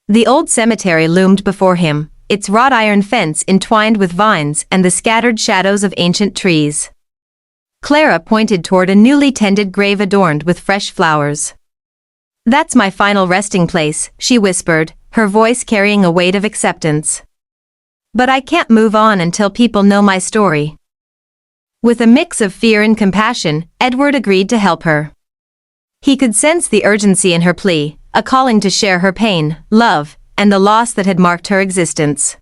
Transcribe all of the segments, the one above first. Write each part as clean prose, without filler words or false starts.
The old cemetery loomed before him, its wrought iron fence entwined with vines and the scattered shadows of ancient trees. Clara pointed toward a newly tended grave adorned with fresh flowers. "That's my final resting place," she whispered, her voice carrying a weight of acceptance. "But I can't move on until people know my story." With a mix of fear and compassion, Edward agreed to help her. He could sense the urgency in her plea, a calling to share her pain, love, and the loss that had marked her existence.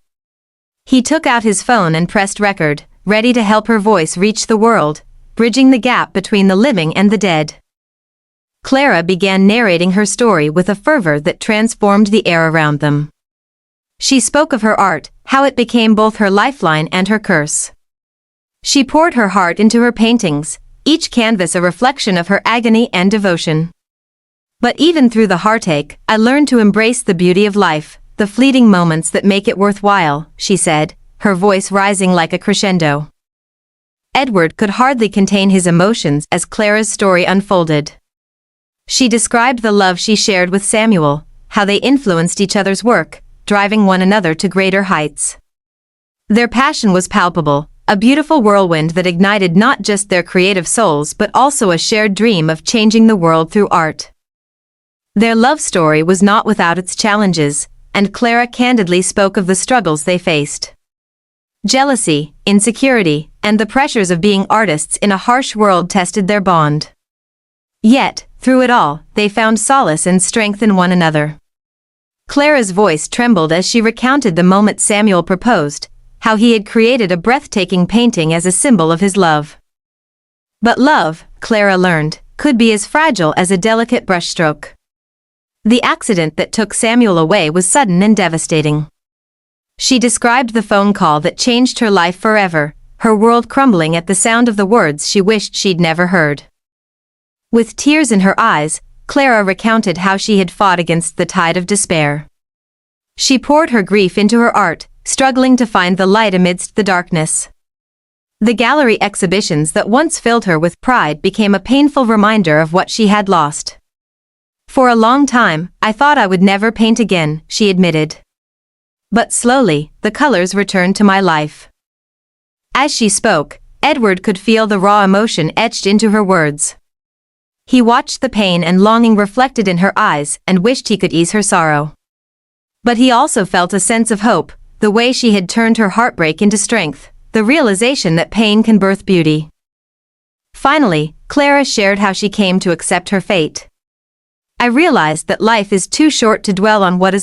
He took out his phone and pressed record, ready to help her voice reach the world, bridging the gap between the living and the dead. Clara began narrating her story with a fervor that transformed the air around them. She spoke of her art, how it became both her lifeline and her curse. She poured her heart into her paintings, each canvas a reflection of her agony and devotion. "But even through the heartache, I learned to embrace the beauty of life, the fleeting moments that make it worthwhile," she said, her voice rising like a crescendo. Edward could hardly contain his emotions as Clara's story unfolded. She described the love she shared with Samuel, how they influenced each other's work, driving one another to greater heights. Their passion was palpable, a beautiful whirlwind that ignited not just their creative souls but also a shared dream of changing the world through art. Their love story was not without its challenges, and Clara candidly spoke of the struggles they faced. Jealousy, insecurity, and the pressures of being artists in a harsh world tested their bond. Yet, through it all, they found solace and strength in one another. Clara's voice trembled as she recounted the moment Samuel proposed, how he had created a breathtaking painting as a symbol of his love. But love, Clara learned, could be as fragile as a delicate brushstroke. The accident that took Samuel away was sudden and devastating. She described the phone call that changed her life forever, her world crumbling at the sound of the words she wished she'd never heard. With tears in her eyes, Clara recounted how she had fought against the tide of despair. She poured her grief into her art, struggling to find the light amidst the darkness. The gallery exhibitions that once filled her with pride became a painful reminder of what she had lost. "For a long time, I thought I would never paint again," she admitted. "But slowly, the colors returned to my life." As she spoke, Edward could feel the raw emotion etched into her words. He watched the pain and longing reflected in her eyes and wished he could ease her sorrow. But he also felt a sense of hope, the way she had turned her heartbreak into strength, the realization that pain can birth beauty. Finally, Clara shared how she came to accept her fate. "I realized that life is too short to dwell on what is